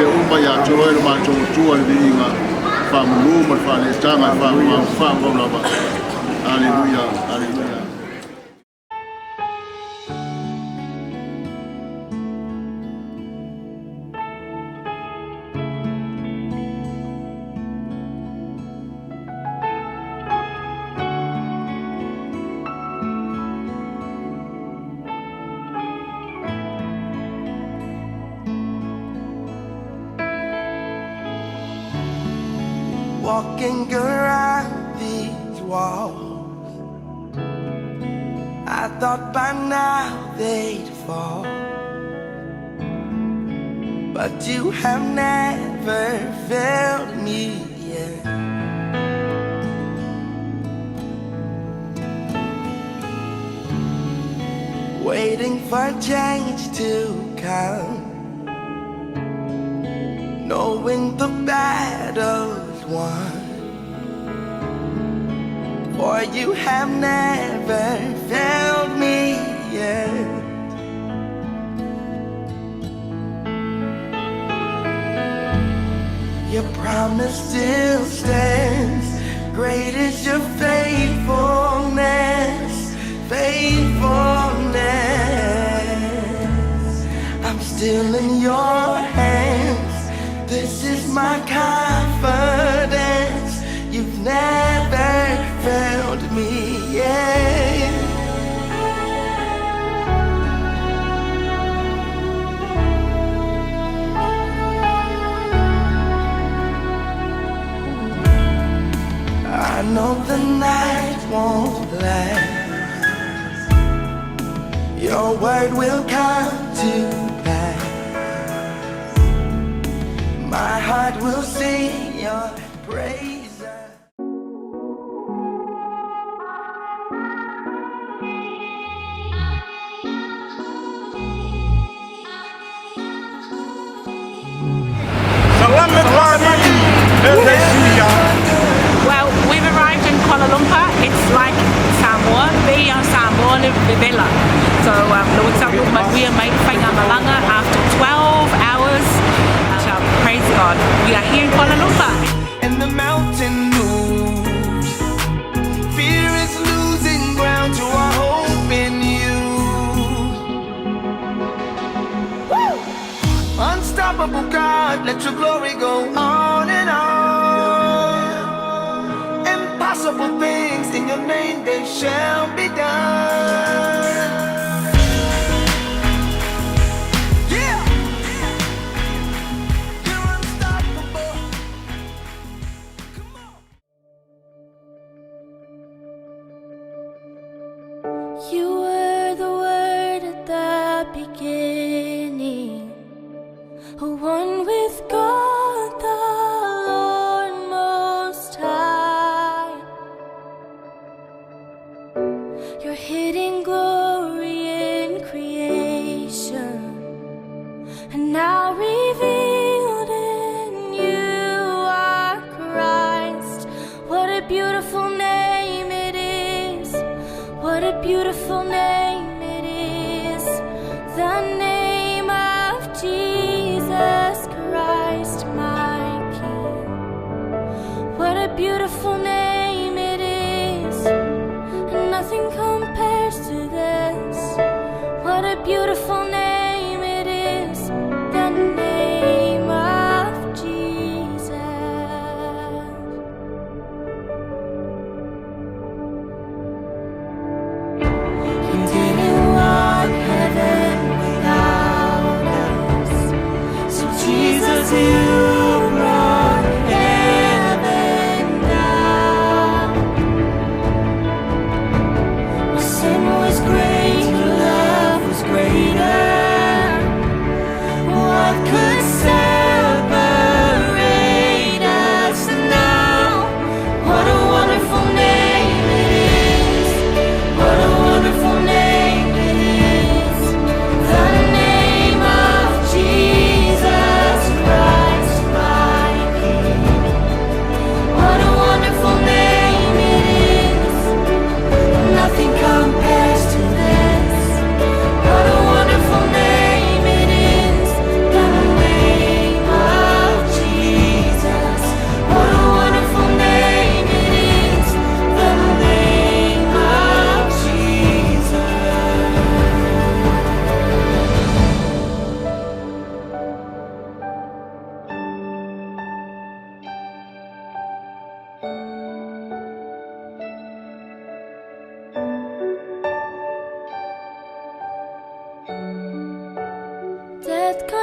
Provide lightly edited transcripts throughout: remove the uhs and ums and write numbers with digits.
umba ya joy ma joy di inga famulu ma fale tanga fam lava. Hallelujah, hallelujah. Walking around these walls, I thought by now they'd fall, but you have never failed me yet. Waiting for change to come, knowing the battle's won, for you have never failed me yet. Your promise still stands. Great is your faithfulness, faithfulness. I'm still in your hands. This is my confidence. You've never failed me yet. I know the night won't last. Your word will come to pass. My heart will sing your praise. Well, we've arrived in Kuala Lumpur. It's like Samoa, Beyond Samoa, Vivella. So, we are made Malanga after 12 hours. Praise God. We are here in Kuala Lumpur. And the mountain moves. Fear is losing ground to our hope in you. Woo! Unstoppable God, let your glory go on and on. Impossible things in your name, they shall be done. You were the Word at the beginning, one with God the Lord Most High. Your hidden glory in creation, and now revealed in you are Christ. What a beautiful name it is. What a beautiful name it is, the name of Jesus Christ, my King. What a beautiful name it is, and nothing compares to this. What a beautiful name it is, the name of Jesus. You brought heaven down. My sin was great, your love was greater. What could separate us now? What a wonderful name it is. What a wonderful name it is. The name of Jesus Christ.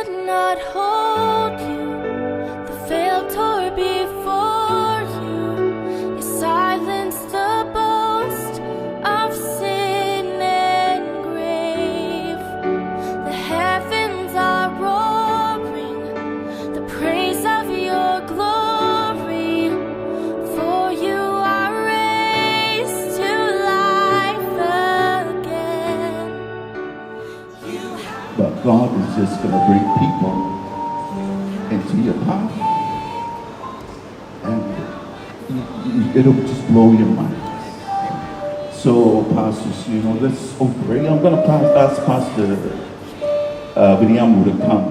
could not hold you. The veil tore before you. You silenced the boast of sin and grave. The heavens are roaring the praise of your glory. For you are raised to life again. But God is just going to bring people into your path, and it'll just blow your mind. So, pastors, let's pray. I'm going to ask Pastor William to come.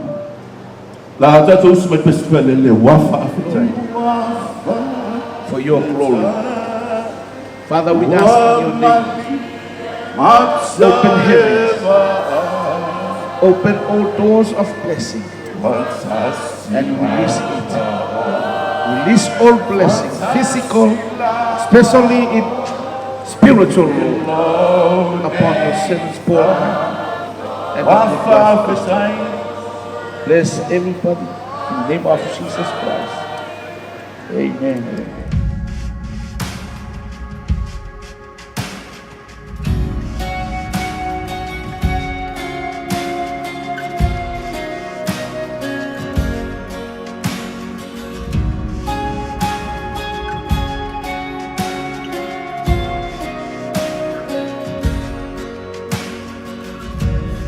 For your glory. Father, we ask in your name. Open heavens. Open all doors of blessing. And release it. Release all blessings, physical, especially in spiritual, Lord, upon your servants, Paul. And bless everybody in the name of Jesus Christ. Amen.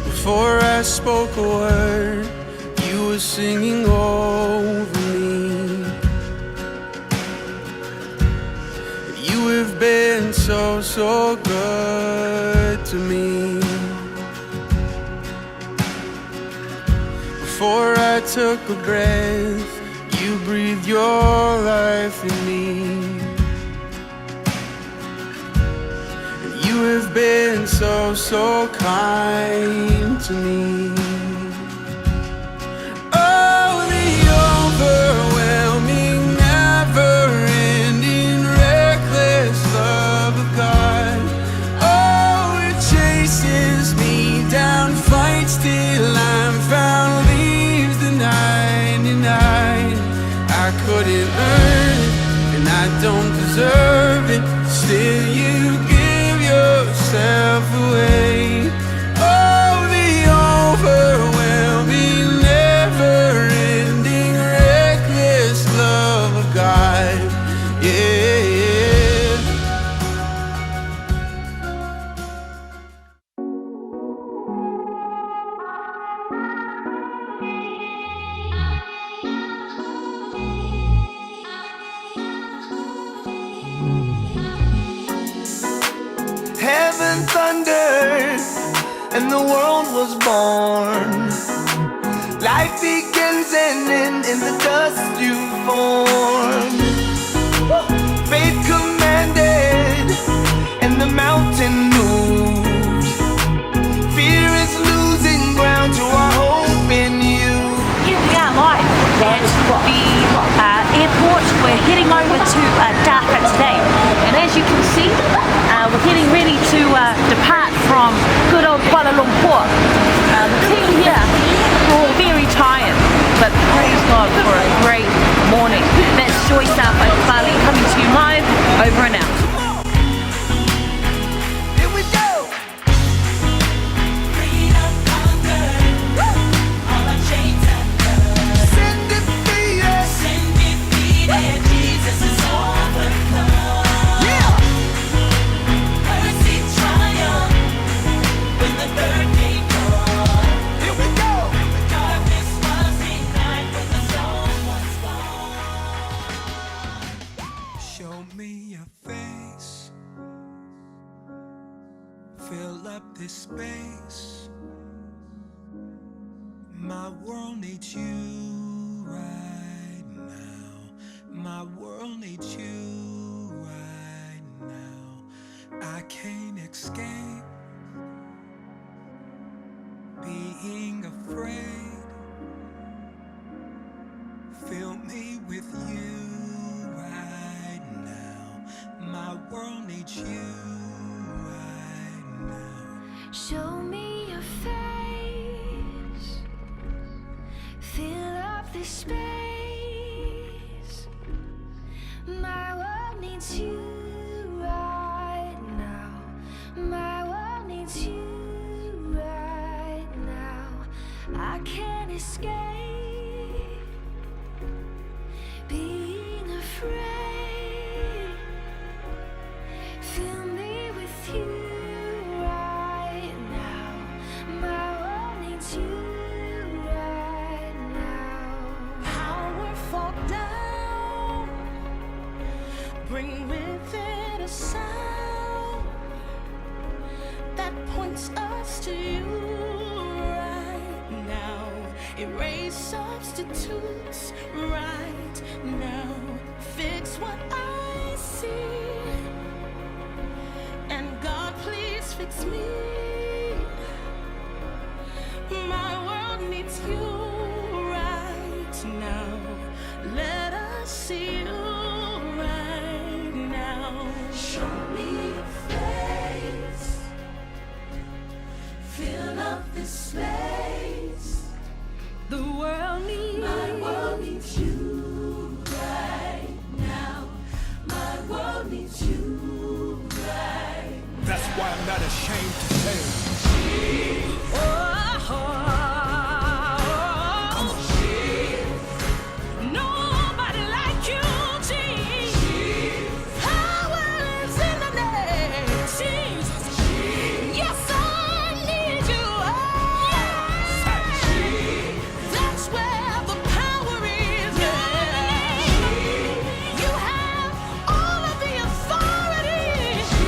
Before I spoke a word, you were singing over me. You have been so, so good to me. Before I took a breath, you breathed your life in me. You have been so, so kind to me. Oh, the overwhelming, never-ending, reckless love of God. Oh, it chases me down, fights till I'm found, leaves the 99. I couldn't earn it, and I don't deserve it. Still, you give yourself away. Oh, the overwhelming, never-ending, reckless love of God. Yeah. Heaven thundered and the world was born. Life begins and ends in the dust you formed. Faith commanded and the mountain moved. Fear is losing ground to our hope in you. Here we are live at the airport. We're heading over to Dhaka today, and as you can see, we're getting ready to depart from good old Kuala Lumpur. The team here are all very tired, but praise God for a great morning. That's Joyce Fali coming to you live. Over and out. Here we go. Freedom conquered. All our chains undone. Sin defeated. Sin defeated. Jesus is overcome. Yeah. Mercy triumphed when the third day dawned. Here we go. Darkness was denied when the dawn was gone. Show me your face. Fill up this space. My world needs you right now. My world needs you right now. I can't escape being afraid. Fill me with you right now. My world needs you right now. Show me your face. Fill up this space. My world needs you right now. My world needs you right now. I can't escape being afraid. Fill me with you right now. My world needs you right now. Powerful down, bring with it a sound that points us to you right now. Erase substitutes right now. Fix what I see, and God, please fix me. My world needs you right now. Let us see you right now. Show me your face. Fill up this space. The world needs. My world needs you right now. My world needs you right. That's why I'm not ashamed to say. Nobody like you, Jesus. Power is in the name, Jesus. Yes, I need you. That's where the power is. You have all of the authority.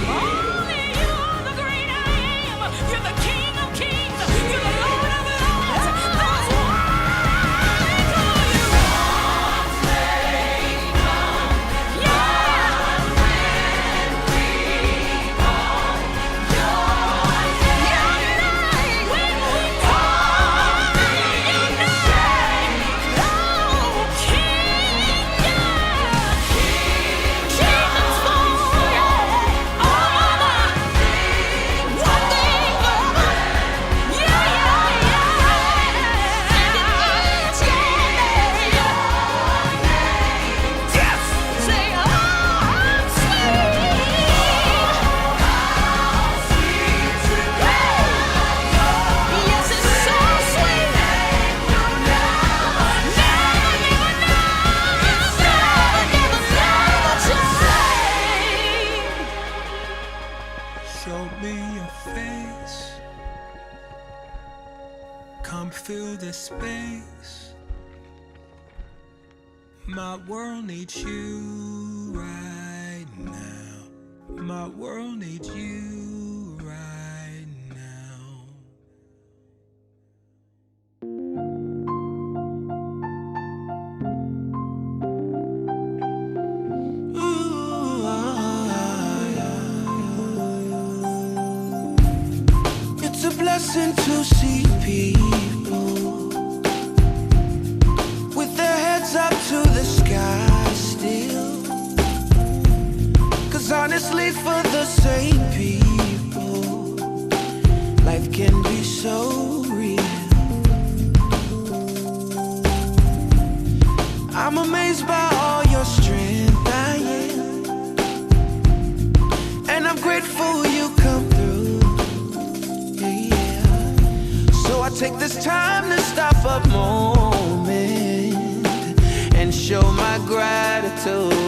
Only you are the great I am. You're the King of Kings. You're the Lord of Lords. That's why I call you. Show me your face. Come fill this space. My world needs you right now. My world needs you right now. It's a blessing to see people with their heads up to the sky still. 'Cause honestly, for the same people, life can be so real. I'm amazed by all your strength, I am. And I'm grateful you come through. Yeah. So I take this time to stop a moment and show my gratitude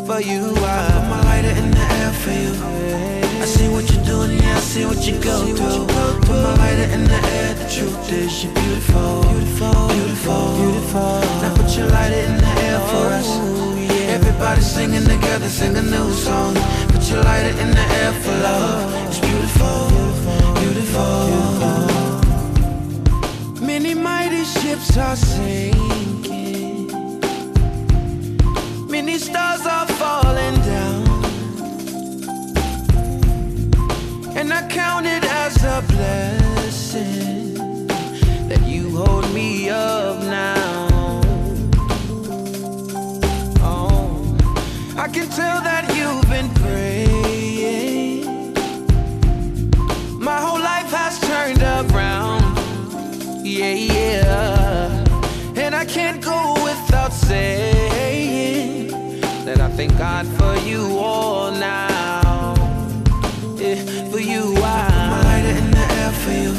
for you. I put my lighter in the air for you. I see what you're doing, yeah, I see what you go through. Put my lighter in the air, the truth is you're beautiful, beautiful, beautiful, beautiful. Now put your lighter in the air for us. Everybody singing together, sing a new song. Put your lighter in the air for love. It's beautiful, beautiful, beautiful. Many mighty ships are sinking. Many stars are falling down. And I count it as a blessing that you hold me up now. Oh, I can tell that you've been praying. My whole life has turned around. Yeah, yeah. And I can't go without saying that I thank God for you all now. Yeah, for you, I put my lighter in the air for you.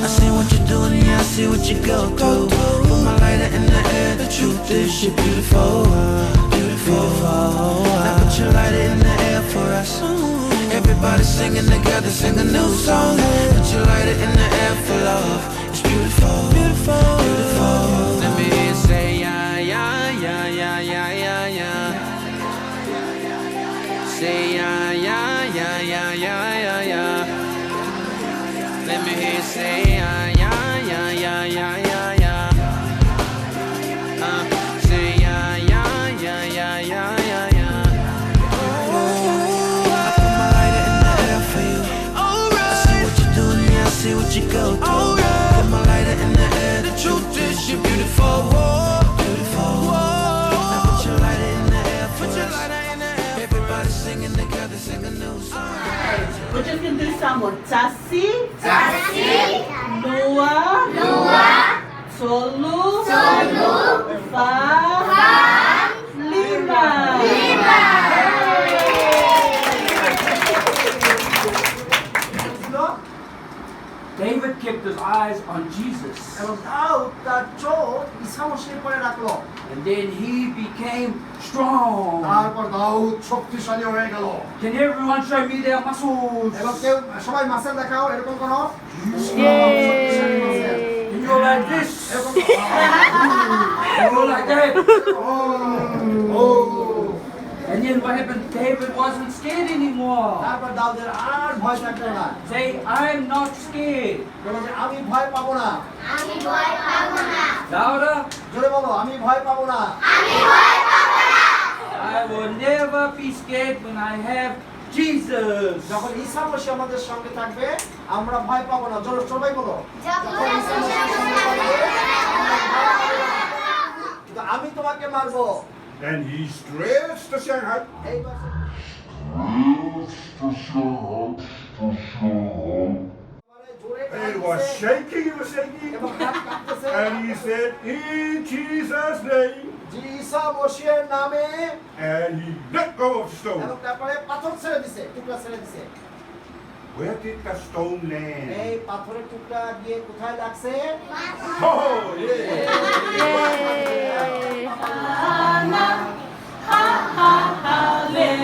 I see what you're doing, yeah, I see what you go through. Put my lighter in the air, the truth is you're beautiful, beautiful. Now put your lighter in the air for us. Everybody singing together, sing a new song. Put your lighter in the air for love. It's beautiful, beautiful, beautiful. Let me hear you say yeah, yeah, yeah, yeah, yeah, yeah, yeah. Say yeah, yeah, yeah, yeah, yeah, yeah, yeah. Let me hear you say yeah, yeah, yeah, yeah, yeah, yeah, yeah. Say yeah, yeah, yeah, yeah, yeah, yeah, yeah. I put my lighter in the air for you. I see what you're doing, yeah, I see what you go through. Put my lighter in the air, the truth is you're beautiful, beautiful. Now put your lighter in the air for us. Everybody singing together, sing a new song. We're just gonna do some more. Tassi, Noah, Tolu, Fa, Lima. David kept his eyes on Jesus. And then he became strong. Can everyone show me their muscles? Can you go like this? You go like that? And then what happened? David wasn't scared anymore. Say, I'm not scared. Louder. I will never be scared when I have Jesus. And he stretched the Shanghai. It was shaking, it was shaking. And he said, in Jesus' name. And he let go of the stone. Where did the stone land? Oh, yeah.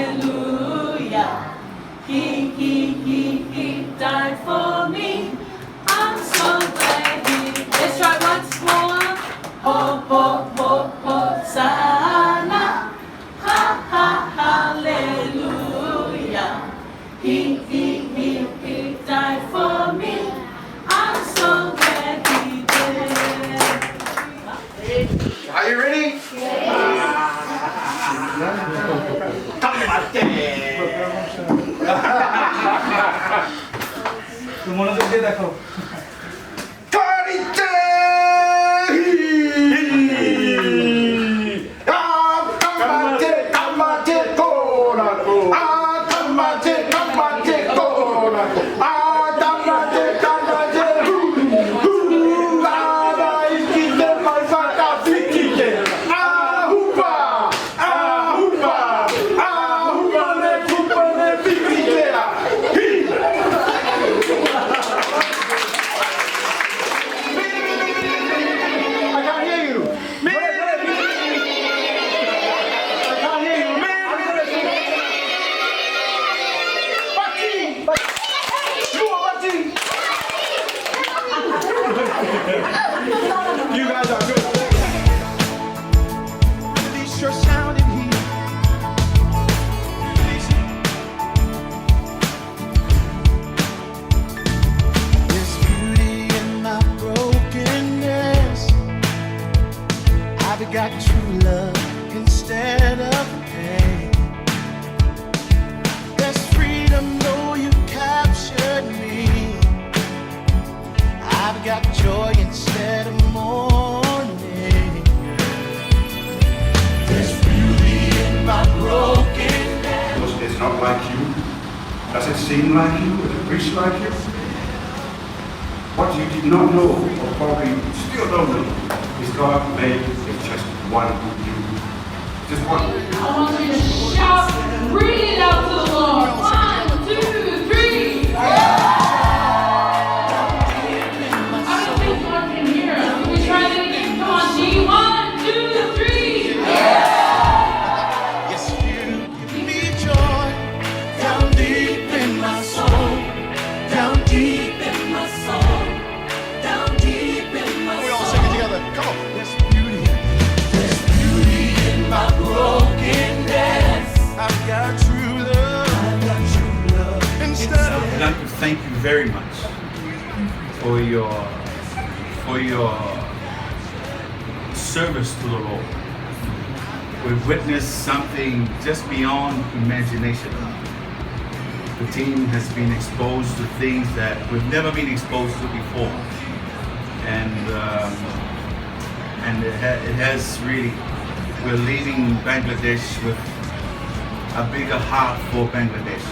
Hallelujah. He died for me. I'm so glad he. Let's try once more. Hosanna. Hallelujah. He died for me. I'm so glad he did. Are you ready? You guys are good. Release your sound in here. Release it. There's beauty in my brokenness. I've got true love instead of pain. There's freedom, though you captured me. I've got joy instead of mourning. There's beauty in my brokenness. It's not like you. Does it seem like you? Does it reach like you? What you did not know, or probably still don't know, is God made just one you. Just one. I want you to shout, breathe it out to the Lord. 1, 2, 3. I don't think God can hear us. Can we try that again? Come on, G. 1, 2, 3. Yes, you give me joy down deep in my soul, down deep in my soul, down deep in my soul. We all sing it together. Come on. There's beauty in my brokenness. I've got true love. I've got true love. Instead of I'd like to thank you very much for your service to the Lord. We've witnessed something just beyond imagination. The team has been exposed to things that we've never been exposed to before, and it has really. We're leaving Bangladesh with a bigger heart for Bangladesh.